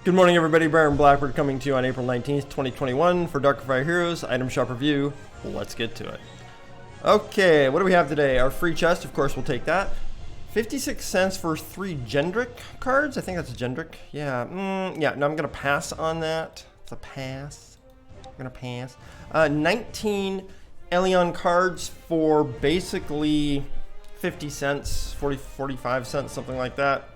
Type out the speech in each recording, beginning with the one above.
Good morning, everybody. Brian Blackbird coming to you on April 19th, 2021 for Darkfire Heroes Item Shop Review. Let's get to it. Okay, what do we have today? Our free chest, of course, we'll take that. 56 cents for 3 Gendrick cards. I think that's a Gendrick. Yeah, no, I'm going to pass on that. It's a pass. I'm going to pass. 19 Elion cards for basically 50 cents, 45 cents, something like that.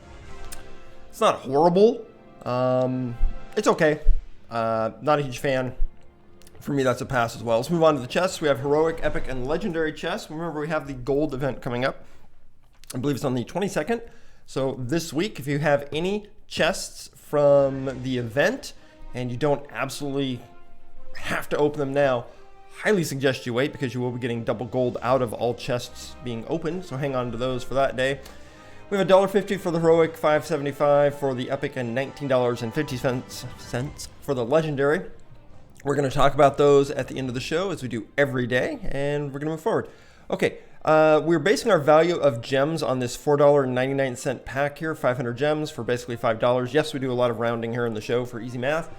It's not horrible. It's okay. Not a huge fan. For me, that's a pass as well. Let's move on to the chests. We have Heroic, Epic, and Legendary chests. Remember, we have the Gold event coming up. I believe it's on the 22nd. So this week, if you have any chests from the event and you don't absolutely have to open them now, highly suggest you wait because you will be getting double gold out of all chests being opened. So hang on to those for that day. We have $1.50 for the Heroic, $5.75 for the Epic, and $19.50 for the Legendary. We're going to talk about those at the end of the show as we do every day, and we're going to move forward. Okay, we're basing our value of gems on this $4.99 pack here, 500 gems for basically $5. Yes, we do a lot of rounding here in the show for easy math.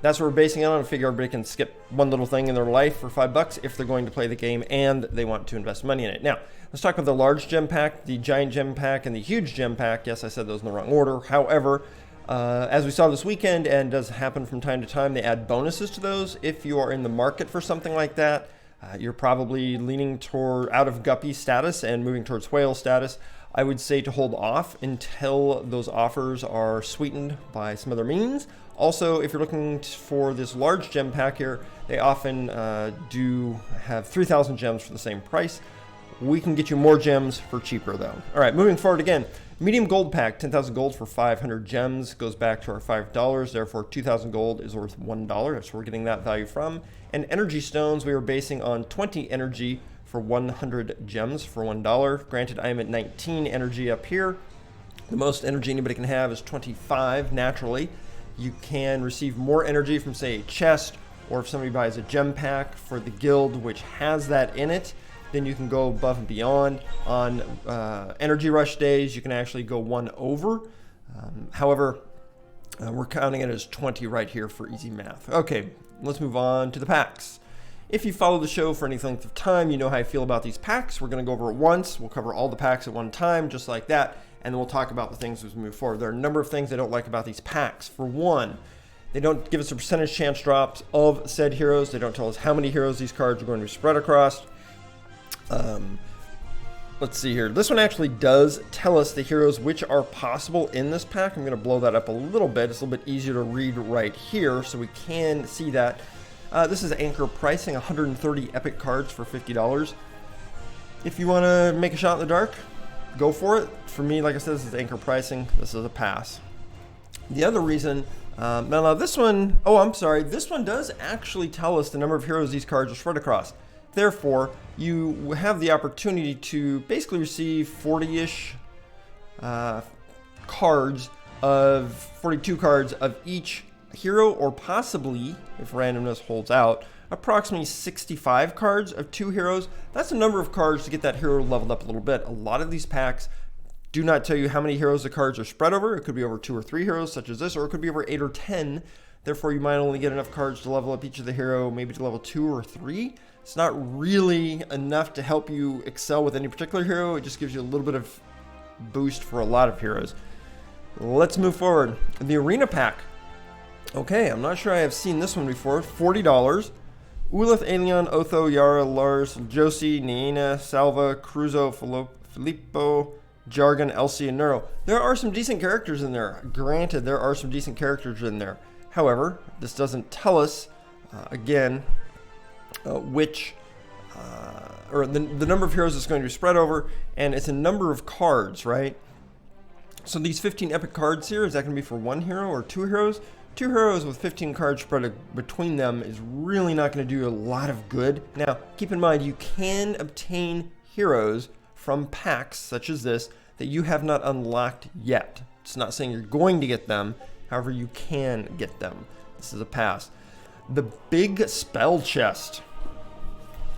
That's what we're basing it on. I figure everybody can skip one little thing in their life for $5 if they're going to play the game and they want to invest money in it. Now, let's talk about the large gem pack, the giant gem pack, and the huge gem pack. Yes, I said those in the wrong order. However, as we saw this weekend, and does happen from time to time, they add bonuses to those. If you are in the market for something like that, you're probably leaning toward out of guppy status and moving towards whale status. I would say to hold off until those offers are sweetened by some other means. Also, if you're looking for this large gem pack here, they often do have 3,000 gems for the same price. We can get you more gems for cheaper though. All right, moving forward again. Medium gold pack, 10,000 gold for 500 gems, goes back to our $5. Therefore, 2,000 gold is worth $1. That's where we're getting that value from. And energy stones, we are basing on 20 energy for 100 gems for $1. Granted, I am at 19 energy up here. The most energy anybody can have is 25 naturally. You can receive more energy from, say, a chest, or if somebody buys a gem pack for the guild which has that in it, then you can go above and beyond. On energy rush days, you can actually go one over. However, we're counting it as 20 right here for easy math. Okay, let's move on to the packs. If you follow the show for any length of time, you know how I feel about these packs. We're going to go over it once. We'll cover all the packs at one time, just like that, and then we'll talk about the things as we move forward. There are a number of things I don't like about these packs. For one, they don't give us a percentage chance drops of said heroes. They don't tell us how many heroes these cards are going to be spread across. Let's see here. This one actually does tell us the heroes which are possible in this pack. I'm going to blow that up a little bit. It's a little bit easier to read right here so we can see that. This is anchor pricing, 130 epic cards for $50. If you want to make a shot in the dark, go for it. For me, like I said, this is anchor pricing. This is a pass. The other reason, now this one, this one does actually tell us the number of heroes these cards are spread across. Therefore, you have the opportunity to basically receive 40-ish cards of 42 cards of each hero, or possibly, if randomness holds out, approximately 65 cards of 2 heroes. That's a number of cards to get that hero leveled up a little bit. A lot of these packs do not tell you how many heroes the cards are spread over. It could be over 2 or 3 heroes, such as this, or it could be over 8 or 10. Therefore, you might only get enough cards to level up each of the hero, maybe to level 2 or 3. It's not really enough to help you excel with any particular hero. It just gives you a little bit of boost for a lot of heroes. Let's move forward. The arena pack. Okay, I'm not sure I have seen this one before. $40. Ulith, Aelion, Otho, Yara, Lars, Josie, Niena, Salva, Cruzo, Filippo, Jargon, Elsie, and Neuro. There are some decent characters in there. Granted, there are some decent characters in there. However, this doesn't tell us, again, which or the number of heroes it's going to be spread over, and it's a number of cards, right? So these 15 epic cards here, is that going to be for 1 hero or 2 heroes? 2 heroes with 15 cards spread between them is really not going to do a lot of good. Now, keep in mind, you can obtain heroes from packs such as this that you have not unlocked yet. It's not saying you're going to get them, however, you can get them. This is a pass. The big spell chest.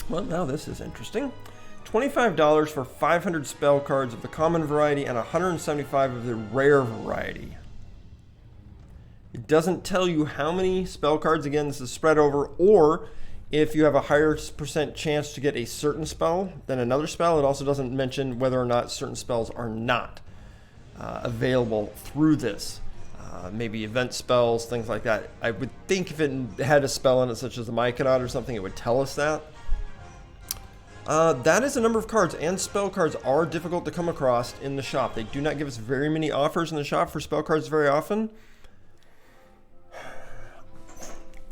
Well, now this is interesting. $25 for 500 spell cards of the common variety and 175 of the rare variety. It doesn't tell you how many spell cards, again, this is spread over, or if you have a higher percent chance to get a certain spell than another spell. It also doesn't mention whether or not certain spells are not available through this. Maybe event spells, things like that. I would think if it had a spell in it, such as the Myconod or something, it would tell us that. That is a number of cards, and spell cards are difficult to come across in the shop. They do not give us very many offers in the shop for spell cards very often.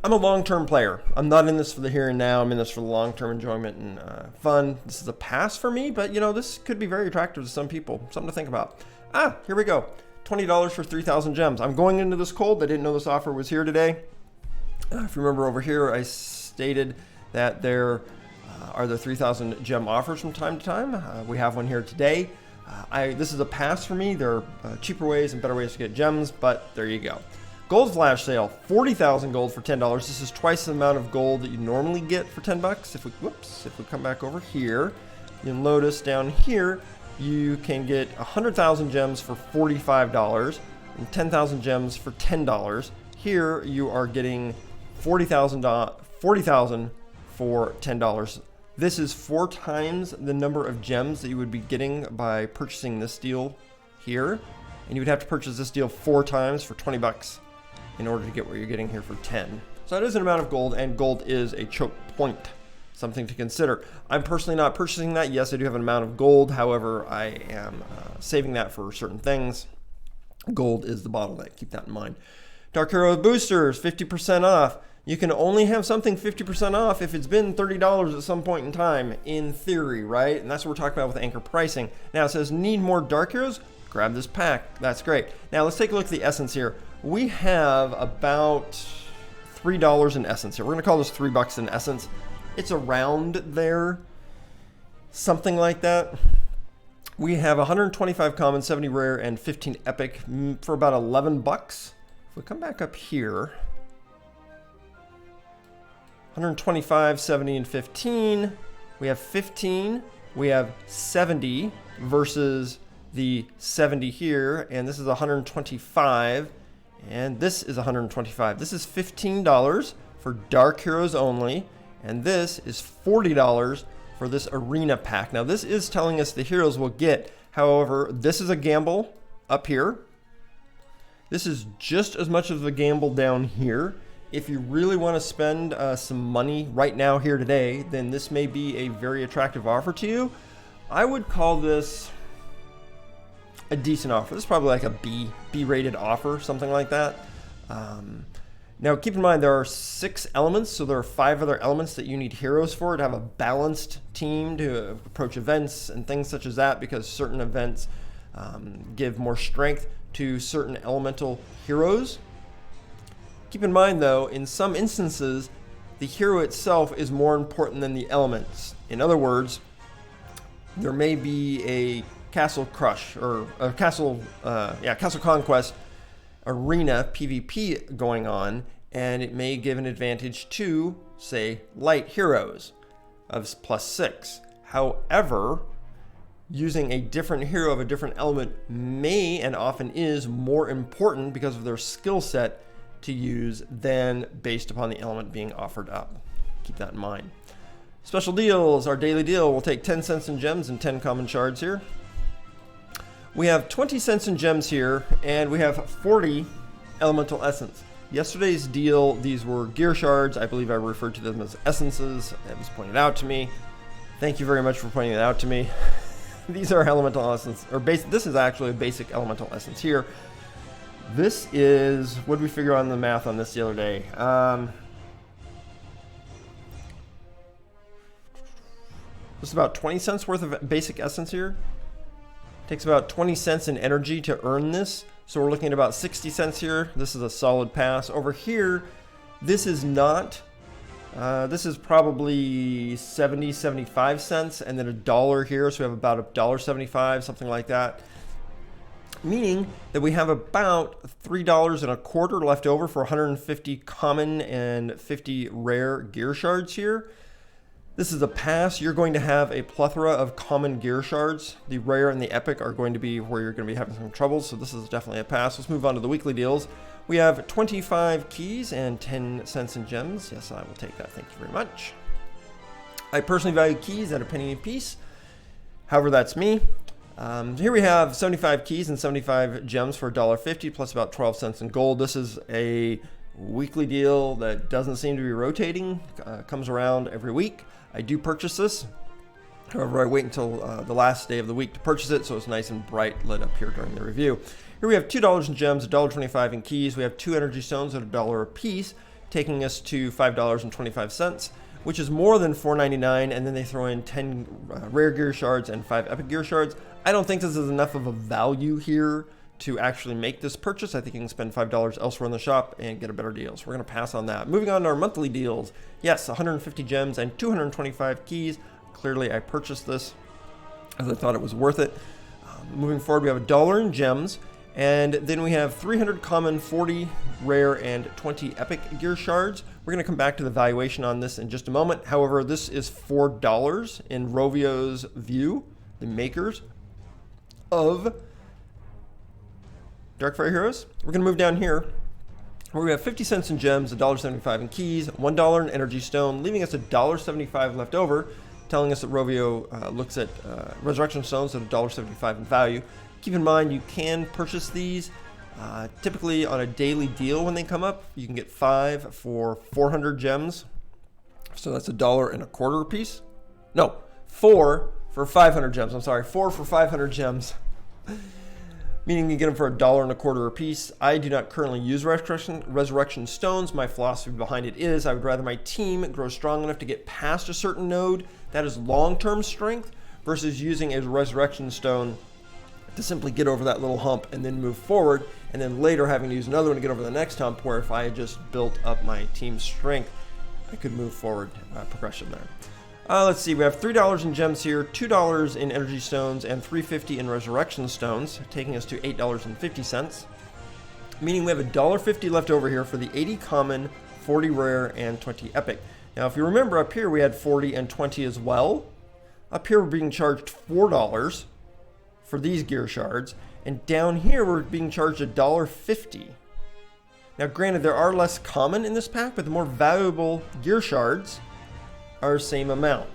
I'm a long-term player. I'm not in this for the here and now. I'm in this for the long-term enjoyment and fun. This is a pass for me, but you know, this could be very attractive to some people. Something to think about. Here we go. $20 for 3,000 gems. I'm going into this cold. I didn't know this offer was here today. If you remember over here, I stated that there are the 3,000 gem offers from time to time. We have one here today. This is a pass for me. There are cheaper ways and better ways to get gems, but there you go. Gold flash sale, 40,000 gold for $10. This is twice the amount of gold that you normally get for 10 bucks. If we come back over here, you'll notice down here, you can get 100,000 gems for $45 and 10,000 gems for $10. Here you are getting 40,000 for $10. This is 4 times the number of gems that you would be getting by purchasing this deal here. And you would have to purchase this deal 4 times for 20 bucks. In order to get what you're getting here for 10. So that is an amount of gold, and gold is a choke point. Something to consider. I'm personally not purchasing that. Yes, I do have an amount of gold. However, I am saving that for certain things. Gold is the bottleneck. Keep that in mind. Dark Hero boosters, 50% off. You can only have something 50% off if it's been $30 at some point in time, in theory, right? And that's what we're talking about with anchor pricing. Now it says, need more Dark Heroes? Grab this pack. That's great. Now let's take a look at the essence here. We have about $3 in essence here. We're going to call this $3 in essence. It's around there, something like that. We have 125 common, 70 rare, and 15 epic for about 11 bucks. If we come back up here, 125, 70, and 15. We have 15. We have 70 versus the 70 here, and this is 125. And this is 125. This is $15 for Dark Heroes only. And this is $40 for this arena pack. Now this is telling us the heroes will get. However, this is a gamble up here. This is just as much of a gamble down here. If you really want to spend some money right now here today, then this may be a very attractive offer to you. I would call this a decent offer. This is probably like a B-rated offer, something like that. Now keep in mind there are 6 elements, so there are 5 other elements that you need heroes for to have a balanced team to approach events and things such as that, because certain events give more strength to certain elemental heroes. Keep in mind though, in some instances, the hero itself is more important than the elements. In other words, there may be a Castle Crush or a Castle Conquest arena PvP going on, and it may give an advantage to, say, light heroes of +6. However, using a different hero of a different element may and often is more important because of their skill set to use than based upon the element being offered up. Keep that in mind. Special deals, our daily deal. We'll take 10 cents in gems and 10 common shards here. We have 20 cents in gems here, and we have 40 elemental essence. Yesterday's deal, these were gear shards. I believe I referred to them as essences. It was pointed out to me. Thank you very much for pointing it out to me. These are elemental essence, or basic. This is actually a basic elemental essence here. This is, what did we figure on the math on this the other day? This is about 20 cents worth of basic essence here. Takes about 20 cents in energy to earn this. So we're looking at about 60 cents here. This is a solid pass. Over here, this is not. This is probably 70, 75 cents, and then $1 here. So we have about $1.75, something like that. Meaning that we have about $3.25 left over for 150 common and 50 rare gear shards here. This is a pass. You're going to have a plethora of common gear shards. The rare and the epic are going to be where you're going to be having some trouble, so this is definitely a pass. Let's move on to the weekly deals. We have 25 keys and 10 cents in gems. Yes, I will take that. Thank you very much. I personally value keys at a penny a piece. However, that's me. Here we have 75 keys and 75 gems for $1.50 plus about 12 cents in gold. This is a weekly deal that doesn't seem to be rotating. Comes around every week. I do purchase this. However, I wait until the last day of the week to purchase it, so it's nice and bright lit up here during the review. Here we have $2 in gems, $1.25 in keys. We have 2 energy stones at $1 a piece, taking us to $5.25, which is more than $4.99. And then they throw in 10 rare gear shards and 5 epic gear shards. I don't think this is enough of a value here to actually make this purchase. I think you can spend $5 elsewhere in the shop and get a better deal. So we're going to pass on that. Moving on to our monthly deals. Yes, 150 gems and 225 keys. Clearly, I purchased this as I thought it was worth it. Moving forward, we have $1 in gems. And then we have 300 common, 40 rare, and 20 epic gear shards. We're going to come back to the valuation on this in just a moment. However, this is $4 in Rovio's view, the makers of Darkfire Heroes. We're going to move down here where we have 50 cents in gems, $1.75 in keys, $1 in energy stone, leaving us $1.75 left over, telling us that Rovio looks at resurrection stones at $1.75 in value. Keep in mind, you can purchase these typically on a daily deal when they come up. You can get 5 for 400 gems. So that's $1.25 a piece. No, 4 for 500 gems. I'm sorry, 4 for 500 gems. Meaning you get them for $1.25 a piece. I do not currently use resurrection stones. My philosophy behind it is I would rather my team grow strong enough to get past a certain node that is long-term strength versus using a resurrection stone to simply get over that little hump and then move forward, and then later having to use another one to get over the next hump, where if I had just built up my team's strength, I could move forward progression there. Let's see, we have $3 in gems here, $2 in energy stones, and $3.50 in resurrection stones, taking us to $8.50, meaning we have $1.50 left over here for the 80 common, 40 rare, and 20 epic. Now, if you remember, up here we had 40 and 20 as well. Up here we're being charged $4 for these gear shards, and down here we're being charged $1.50. Now granted, there are less common in this pack, but the more valuable gear shards are the same amount.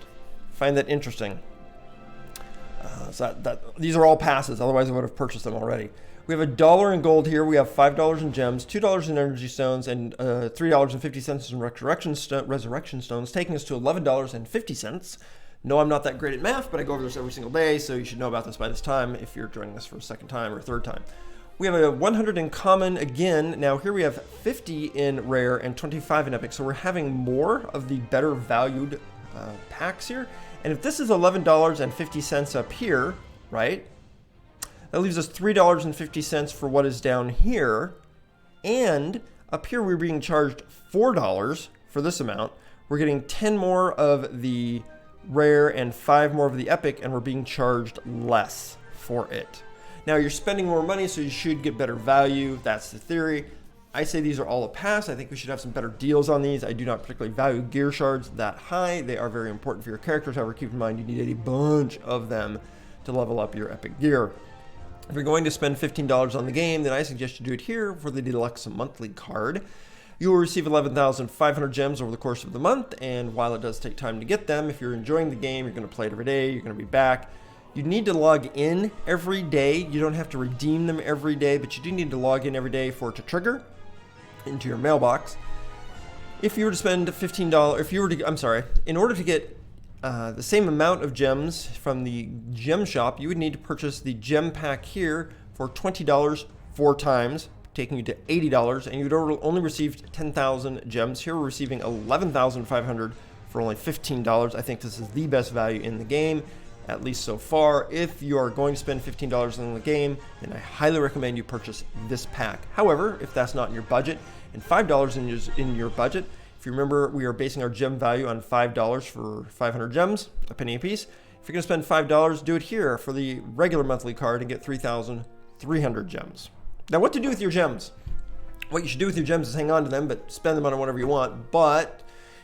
Find that interesting. These are all passes, otherwise I would have purchased them already. We have $1 in gold here, we have $5 in gems, $2 in energy stones, and $3.50 in resurrection stones, taking us to $11.50. No, I'm not that great at math, but I go over this every single day, so you should know about this by this time if you're joining us for a second time or third time. We have a 100 in common again. Now here we have 50 in rare and 25 in epic, so we're having more of the better valued packs here. And if this is $11.50 up here, right, that leaves us $3.50 for what is down here. And up here we're being charged $4 for this amount. We're getting 10 more of the rare and 5 more of the epic, and we're being charged less for it. Now you're spending more money, so you should get better value. That's the theory. I say these are all a pass. I think we should have some better deals on these. I do not particularly value gear shards that high. They are very important for your characters. However, keep in mind you need a bunch of them to level up your epic gear. If you're going to spend $15 on the game, then I suggest you do it here for the deluxe monthly card. You will receive 11,500 gems over the course of the month, and while it does take time to get them, if you're enjoying the game, you're going to play it every day, you're going to be back. You need to log in every day. You don't have to redeem them every day, but you do need to log in every day for it to trigger into your mailbox. If you were to spend $15, in order to get the same amount of gems from the gem shop, you would need to purchase the gem pack here for $20 4 times, taking you to $80, and you'd only received 10,000 gems. Here we're receiving 11,500 for only $15. I think this is the best value in the game, at least so far. If you are going to spend $15 in the game, then I highly recommend you purchase this pack. However, if that's not in your budget, and $5 in your budget, if you remember, we are basing our gem value on $5 for 500 gems, a penny a piece. If you're going to spend $5, do it here for the regular monthly card and get 3,300 gems. Now, what to do with your gems? What you should do with your gems is hang on to them, but spend them on whatever you want. But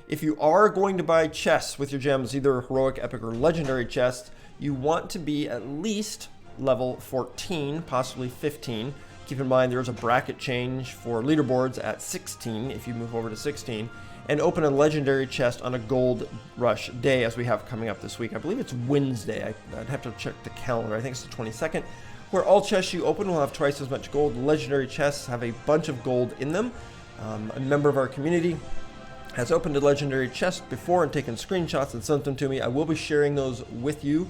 if you are going to buy chests with your gems, either heroic, epic, or legendary chests, you want to be at least level 14, possibly 15. Keep in mind there is a bracket change for leaderboards at 16 if you move over to 16, and open a legendary chest on a gold rush day as we have coming up this week. I believe it's Wednesday. I'd have to check the calendar. I think it's the 22nd, where all chests you open will have twice as much gold. Legendary chests have a bunch of gold in them. A member of our community has opened a legendary chest before and taken screenshots and sent them to me. I will be sharing those with you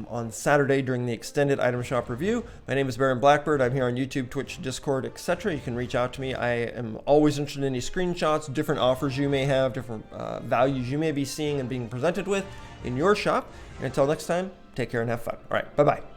on Saturday during the extended item shop review. My name is Baron Blackbird. I'm here on YouTube, Twitch, Discord, etc. You can reach out to me. I am always interested in any screenshots, different offers you may have, different values you may be seeing and being presented with in your shop. And until next time, take care and have fun. All right, bye-bye.